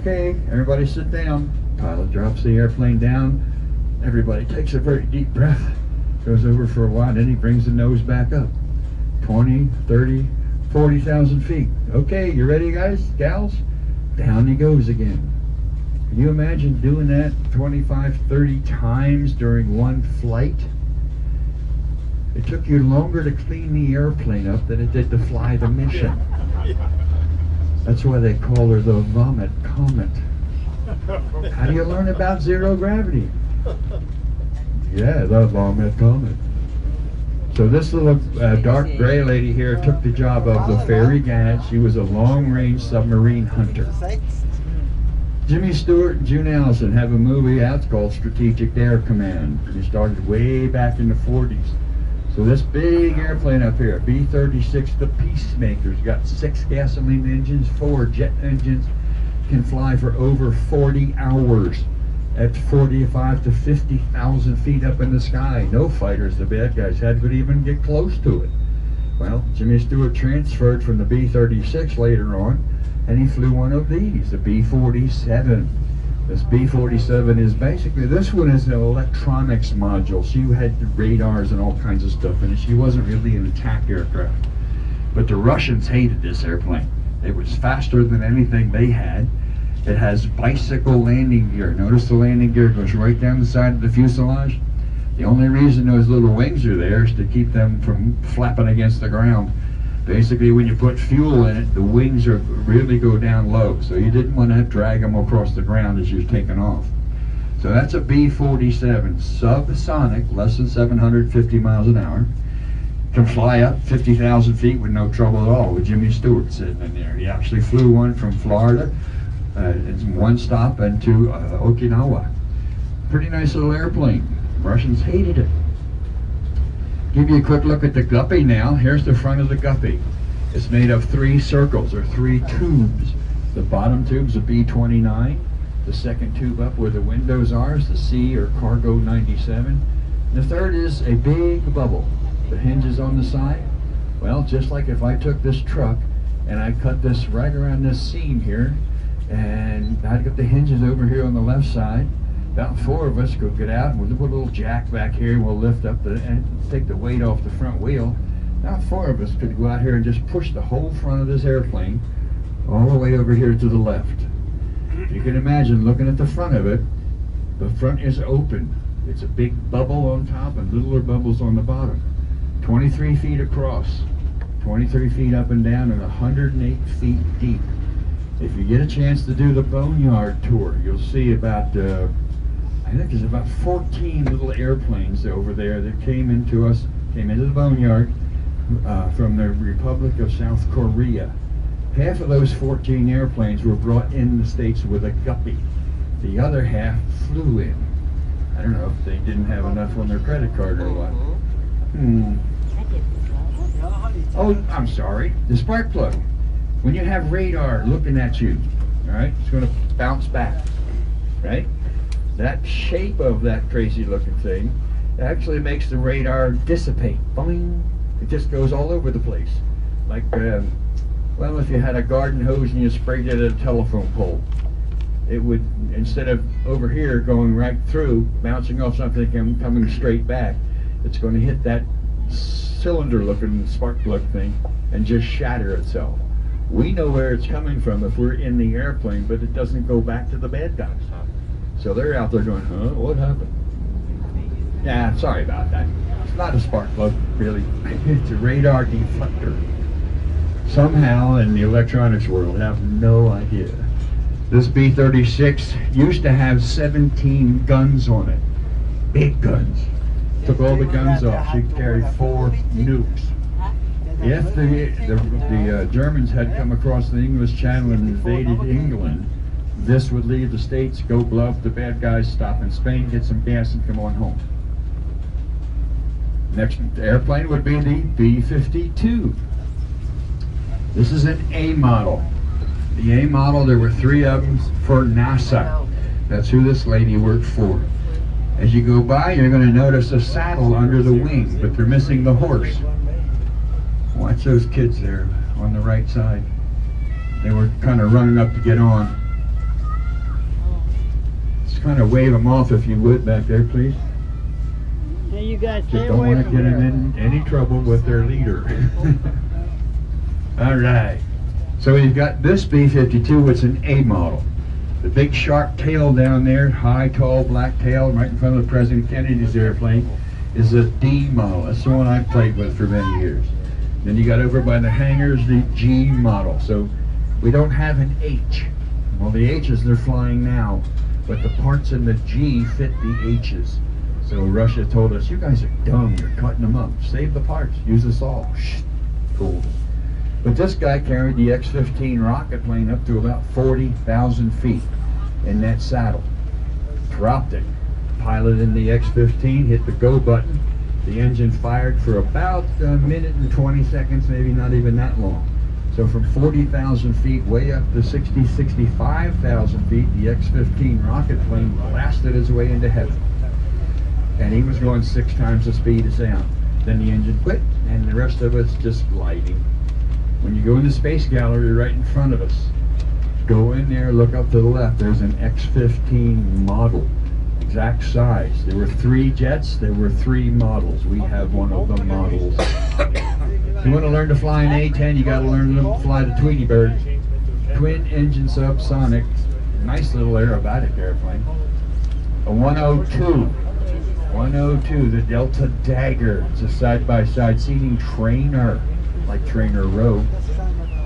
Okay, everybody sit down. Pilot drops the airplane down. Everybody takes a very deep breath. Goes over for a while, then he brings the nose back up. 20, 30, 40,000 feet. Okay, you ready, guys, gals? Down he goes again. Can you imagine doing that 25, 30 times during one flight? It took you longer to clean the airplane up than it did to fly the mission. That's why they call her the Vomit Comet. How do you learn about zero gravity? Yeah, the Vomit Comet. So this little dark gray lady here took the job of the Fairy Gannet. She was a long-range submarine hunter. Jimmy Stewart and June Allison have a movie out called Strategic Air Command. It started way back in the 40s. So this big airplane up here, B-36, the Peacemaker's got 6 gasoline engines, 4 jet engines, can fly for over 40 hours at 45 to 50,000 feet up in the sky. No fighters, the bad guys had, could even get close to it. Well, Jimmy Stewart transferred from the B-36 later on, and he flew one of these, the B-47. This B-47 is basically, this one is an electronics module. She had radars and all kinds of stuff in it. She wasn't really an attack aircraft. But the Russians hated this airplane. It was faster than anything they had. It has bicycle landing gear. Notice the landing gear goes right down the side of the fuselage. The only reason those little wings are there is to keep them from flapping against the ground. Basically, when you put fuel in it, the wings really go down low, so you didn't want to drag them across the ground as you're taking off. So that's a B-47, subsonic, less than 750 miles an hour. Can fly up 50,000 feet with no trouble at all, with Jimmy Stewart sitting in there. He actually flew one from Florida, in one stop, into Okinawa. Pretty nice little airplane. Russians hated it. Give you a quick look at the guppy now. Here's the front of the guppy. It's made of 3 circles, or 3 tubes. The bottom tube's a B-29. The second tube up where the windows are is the C, or Cargo 97. The third is a big bubble. The hinges on the side. Well, just like if I took this truck and I cut this right around this seam here, and I'd got the hinges over here on the left side. About 4 of us could get out, and we'll put a little jack back here, and we'll lift up and take the weight off the front wheel. About 4 of us could go out here and just push the whole front of this airplane all the way over here to the left. You can imagine looking at the front of it. The front is open. It's a big bubble on top and littler bubbles on the bottom. 23 feet across, 23 feet up and down, and 108 feet deep. If you get a chance to do the Boneyard tour, you'll see about I think there's about 14 little airplanes over there that came into the Boneyard from the Republic of South Korea. Half of those 14 airplanes were brought in the States with a guppy. The other half flew in. I don't know if they didn't have enough on their credit card or what. Oh, I'm sorry. The spark plug. When you have radar looking at you, all right, it's going to bounce back, right? That shape of that crazy looking thing actually makes the radar dissipate. Boing! It just goes all over the place. Like, well, if you had a garden hose and you sprayed it at a telephone pole, it would, instead of over here going right through, bouncing off something and coming straight back, it's going to hit that cylinder looking spark plug thing and just shatter itself. We know where it's coming from if we're in the airplane, but it doesn't go back to the bad guys. So they're out there going, huh, what happened? Yeah, sorry about that. It's not a spark plug, really. It's a radar deflector. Somehow in the electronics world, I have no idea. This B-36 used to have 17 guns on it. Big guns. Took all the guns off. She carried 4 nukes. If the Germans had come across the English Channel and invaded England, this would leave the States, go bluff, the bad guys stop in Spain, get some gas, and come on home. Next airplane would be the B-52. This is an A model. The A model, there were 3 of them for NASA. That's who this lady worked for. As you go by, you're going to notice a saddle under the wing, but they're missing the horse. Watch those kids there on the right side. They were kind of running up to get on. kind of wave them off if you would back there, please. Hey, you guys Just stay don't away want to from get them here. in any trouble with their leader. All right. So we've got this B-52. It's an A model. The big sharp tail down there, high, tall, black tail, right in front of President Kennedy's airplane, is a D model. That's the one I've played with for many years. Then you got over by the hangars the G model. So we don't have an H. Well, the H's they're flying now, but the parts in the G fit the H's. So Russia told us, you guys are dumb, you're cutting them up. Save the parts, use the saw. Shh. Cool. But this guy carried the X-15 rocket plane up to about 40,000 feet in that saddle. Dropped it. Pilot in the X-15 hit the go button. The engine fired for about a minute and 20 seconds, maybe not even that long. So from 40,000 feet way up to 65,000 feet, the X-15 rocket plane blasted its way into heaven. And he was going 6 times the speed of sound. Then the engine quit, and the rest of us just gliding. When you go in the space gallery right in front of us, go in there, look up to the left, there's an X-15 model, exact size. There were 3 jets, there were 3 models. We have one of the models. If you want to learn to fly an A-10, you got to learn to fly the Tweety Bird. Twin engine subsonic, nice little aerobatic airplane. A 102. 102, the Delta Dagger. It's a side-by-side seating trainer, like Trainer Row.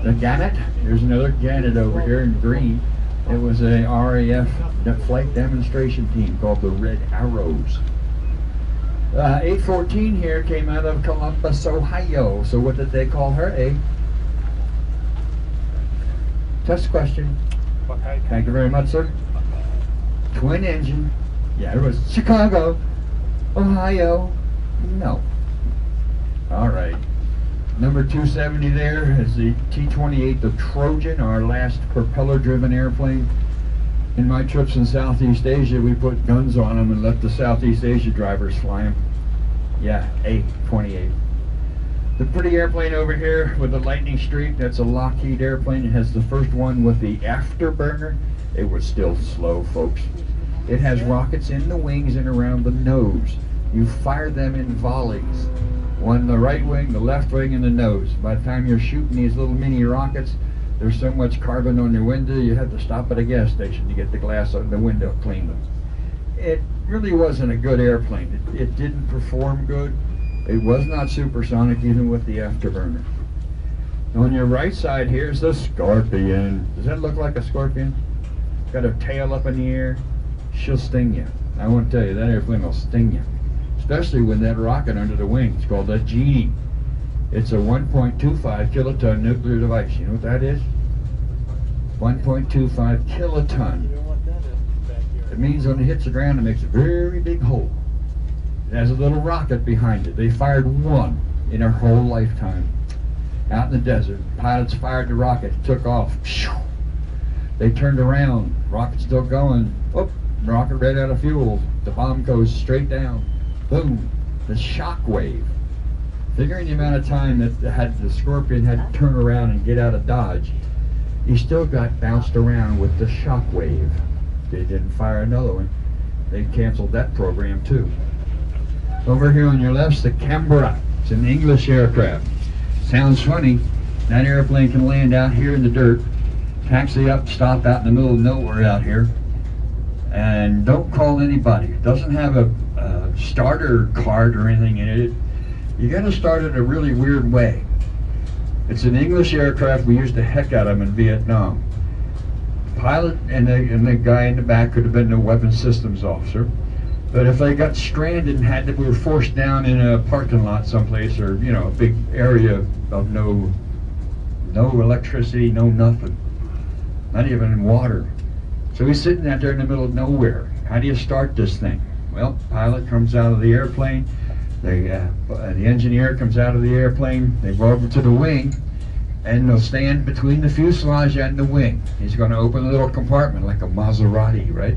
The Gannet, there's another Gannet over here in green. It was a RAF flight demonstration team called the Red Arrows. 814 here came out of Columbus, Ohio. So what did they call her? A test question. Thank you very much, sir. Twin engine. Yeah, it was Chicago, Ohio. No. All right. Number 270 there is the T-28, the Trojan, our last propeller-driven airplane. In my trips in Southeast Asia, we put guns on them and let the Southeast Asia drivers fly them. Yeah, A-28. The pretty airplane over here with the lightning streak, that's a Lockheed airplane. It has the first one with the afterburner. It was still slow, folks. It has rockets in the wings and around the nose. You fire them in volleys. One the right wing, the left wing, and the nose. By the time you're shooting these little mini rockets, there's so much carbon on your window, you have to stop at a gas station to get the glass on the window cleaned. It really wasn't a good airplane. It didn't perform good. It was not supersonic even with the afterburner. On your right side here's the Scorpion. Does that look like a scorpion? Got her tail up in the air. She'll sting you. I want to tell you, that airplane will sting you. Especially with that rocket under the wing. It's called a Genie. It's a 1.25 kiloton nuclear device. You know what that is? 1.25 kiloton. It means when it hits the ground, it makes a very big hole. It has a little rocket behind it. They fired one in their whole lifetime. Out in the desert, pilots fired the rocket, took off. They turned around, rocket's still going. Oh, rocket ran out of fuel. The bomb goes straight down. Boom, the shock wave. Figuring the amount of time that the Scorpion had to turn around and get out of Dodge, he still got bounced around with the shock wave. They didn't fire another one. They canceled that program too. Over here on your left's the Canberra. It's an English aircraft. Sounds funny. That airplane can land out here in the dirt, taxi up, stop out in the middle of nowhere out here, and don't call anybody. It doesn't have a starter card or anything in it. You got to start it a really weird way. It's an English aircraft. We used the heck out of them in Vietnam. Pilot and the guy in the back could have been the weapons systems officer. But if they got stranded and we were forced down in a parking lot someplace, or a big area of no electricity, no nothing, not even water. So he's sitting out there in the middle of nowhere. How do you start this thing? Well, pilot comes out of the airplane. The engineer comes out of the airplane. They go over to the wing, and they'll stand between the fuselage and the wing. He's going to open a little compartment like a Maserati, right?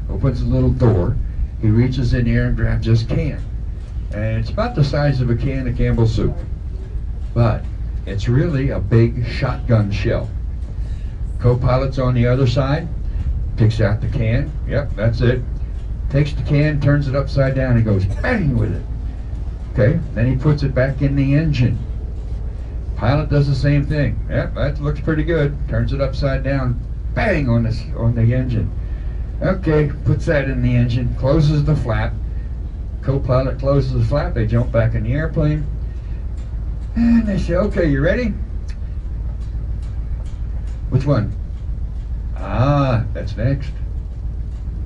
Opens a little door. He reaches in here and grabs this can. And it's about the size of a can of Campbell's soup. But it's really a big shotgun shell. Co-pilot's on the other side. Picks out the can. Yep, that's it. Takes the can, turns it upside down, and goes bang with it. Okay, then he puts it back in the engine. Pilot does the same thing. Yep, that looks pretty good. Turns it upside down, bang on the engine. Okay, puts that in the engine, closes the flap. Co-pilot closes the flap. They jump back in the airplane, and they say, "Okay, you ready?" Which one? Ah, that's next.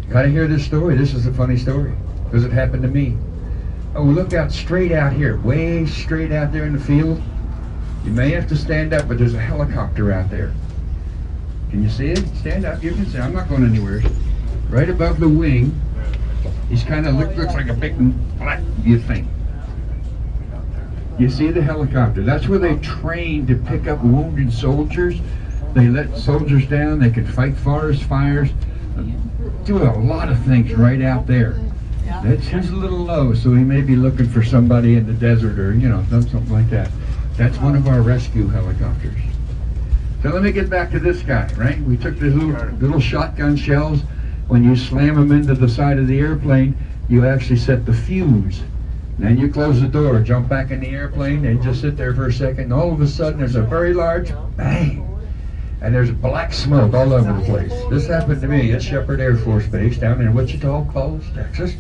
Gotta hear this story. This is a funny story because it happened to me. Oh, look out, straight out here, way straight out there in the field. You may have to stand up, but there's a helicopter out there. Can you see it? Stand up. You can see. I'm not going anywhere. Right above the wing. He's kind of looks like a big black thing. You see the helicopter? That's where they train to pick up wounded soldiers. They let soldiers down. They can fight forest fires. Do a lot of things right out there. That's he's a little low, so he may be looking for somebody in the desert or something like that. That's one of our rescue helicopters. So let me get back to this guy, right? We took these little shotgun shells. When you slam them into the side of the airplane, you actually set the fuse. Then you close the door, jump back in the airplane, and just sit there for a second. And all of a sudden, there's a very large bang. And there's black smoke all over the place. This happened to me at Shepherd Air Force Base down in Wichita Falls, Texas.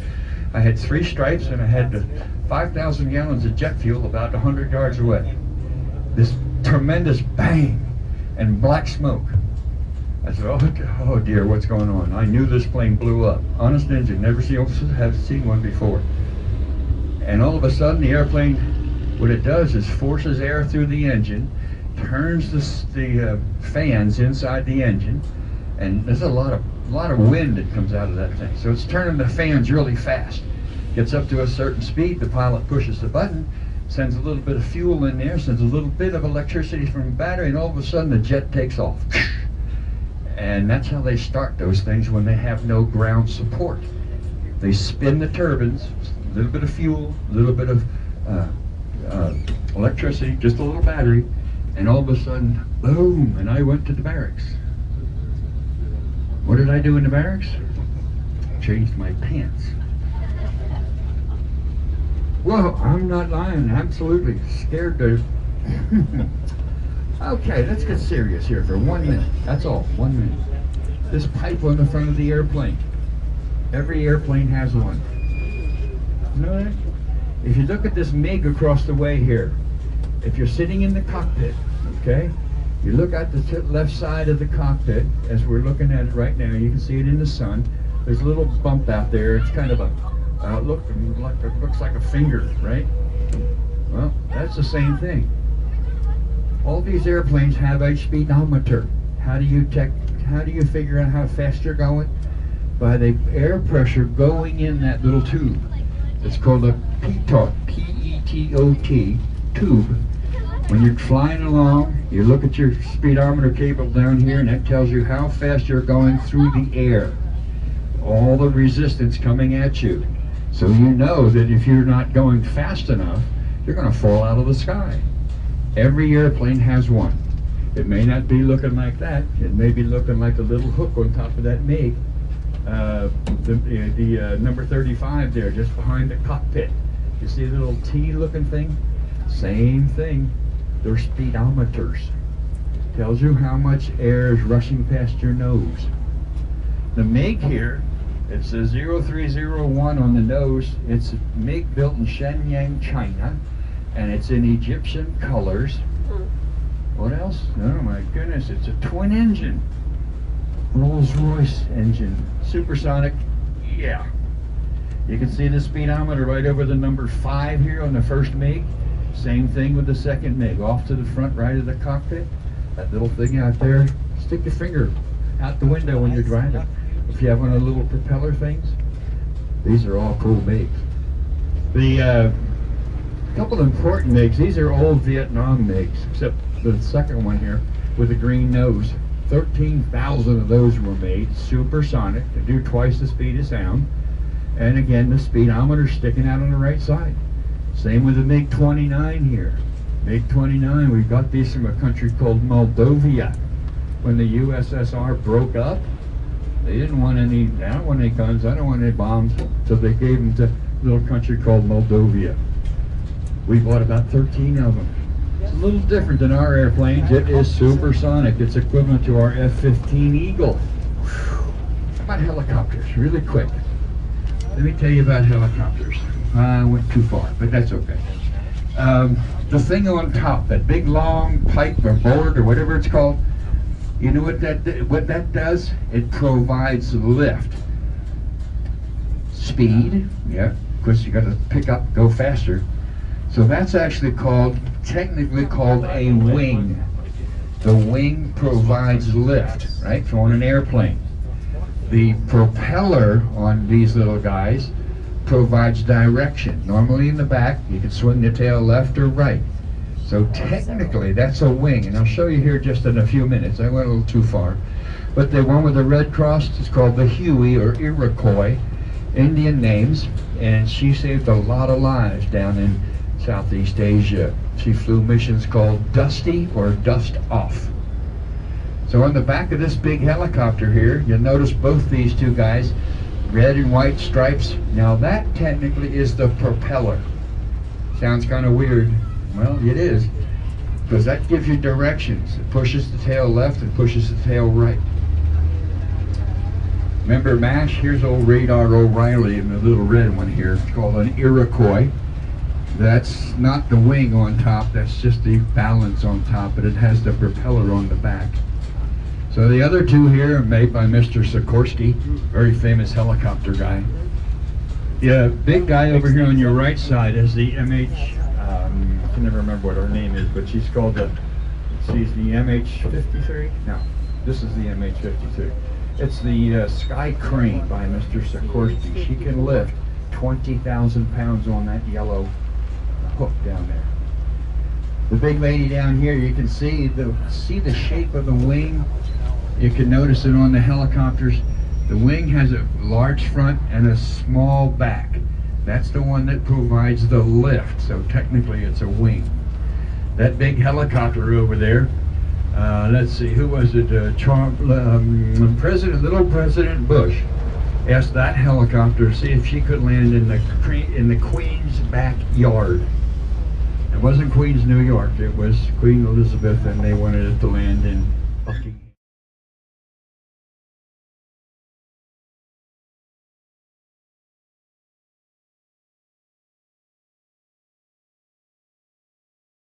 I had 3 stripes and I had 5,000 gallons of jet fuel about 100 yards away. This tremendous bang and black smoke. I said, oh dear, what's going on? I knew this plane blew up. Honest engine, never have seen one before. And all of a sudden the airplane, what it does is forces air through the engine, turns the fans inside the engine, and there's a lot of wind that comes out of that thing. So it's turning the fans really fast. Gets up to a certain speed, the pilot pushes the button, sends a little bit of fuel in there, sends a little bit of electricity from the battery, and all of a sudden the jet takes off. And that's how they start those things when they have no ground support. They spin the turbines, a little bit of fuel, a little bit of electricity, just a little battery, and all of a sudden, boom, and I went to the barracks. What did I do in the barracks? Changed my pants. Well, I'm not lying, absolutely scared to... Okay, let's get serious here for 1 minute. That's all, 1 minute. This pipe on the front of the airplane. Every airplane has one. You know that? If you look at this MiG across the way here, if you're sitting in the cockpit, okay, you look at the left side of the cockpit, as we're looking at it right now, you can see it in the sun. There's a little bump out there. It's kind of a, looks like a finger, right? Well, that's the same thing. All these airplanes have a speedometer. How do you figure out how fast you're going? By the air pressure going in that little tube. It's called a PTOT, P-E-T-O-T, tube. When you're flying along, you look at your speedometer cable down here, and that tells you how fast you're going through the air. All the resistance coming at you. So you know that if you're not going fast enough, you're going to fall out of the sky. Every airplane has one. It may not be looking like that. It may be looking like a little hook on top of that MiG. The number 35 there, just behind the cockpit. You see the little T-looking thing? Same thing. They're speedometers. Tells you how much air is rushing past your nose. The MiG here, it says 0301 on the nose. It's a MiG built in Shenyang, China, and it's in Egyptian colors. What else? Oh my goodness, it's a twin engine. Rolls-Royce engine. Supersonic, yeah. You can see the speedometer right over the number 5 here on the first MiG. Same thing with the second MiG. Off to the front right of the cockpit. That little thing out there. Stick your finger out the window when you're driving. If you have one of the little propeller things. These are all cool MiGs. The couple of important MiGs. These are old Vietnam MiGs, except the second one here with a green nose. 13,000 of those were made, supersonic, to do twice the speed of sound. And again, the speedometer sticking out on the right side. Same with the MiG-29 here. MiG-29, we got these from a country called Moldova. When the USSR broke up, They didn't want any, I don't want any guns, I don't want any bombs. So they gave them to a little country called Moldova. We bought about 13 of them. It's a little different than our airplanes. It is supersonic. It's equivalent to our F-15 Eagle. Whew. How about helicopters? Really quick. Let me tell you about helicopters. I went too far, but that's okay. The thing on top, that big long pipe or board or whatever it's called, you know what that does? It provides lift. Speed, yeah, of course you got to pick up, go faster. So that's actually technically called a wing. The wing provides lift, right, on an airplane. The propeller on these little guys provides direction. Normally in the back, you can swing the tail left or right. So technically that's a wing, and I'll show you here just in a few minutes. I went a little too far. But the one with the red cross is called the Huey or Iroquois, Indian names, and she saved a lot of lives down in Southeast Asia. She flew missions called Dusty or Dust Off. So on the back of this big helicopter here, you'll notice both these two guys, red and white stripes. Now that technically is the propeller. Sounds kind of weird. Well, it is, because that gives you directions. It pushes the tail left and pushes the tail right. Remember MASH? Here's old Radar O'Reilly and the little red one here. It's called an Iroquois. That's not the wing on top, that's just the balance on top, but it has the propeller on the back. So the other two here are made by Mr. Sikorsky, very famous helicopter guy. The big guy over here on your right side is the MH, I can never remember what her name is, but she's called the MH-53? No, this is the MH-53. It's the Sky Crane by Mr. Sikorsky. She can lift 20,000 pounds on that yellow hook down there. The big lady down here, you can see the shape of the wing. You can notice it on the helicopters. The wing has a large front and a small back. That's the one that provides the lift, so technically it's a wing. That big helicopter over there, let's see, who was it? Little President Bush asked that helicopter to see if she could land in the Queen's backyard. It wasn't Queens, New York, it was Queen Elizabeth, and they wanted it to land in Buckingham.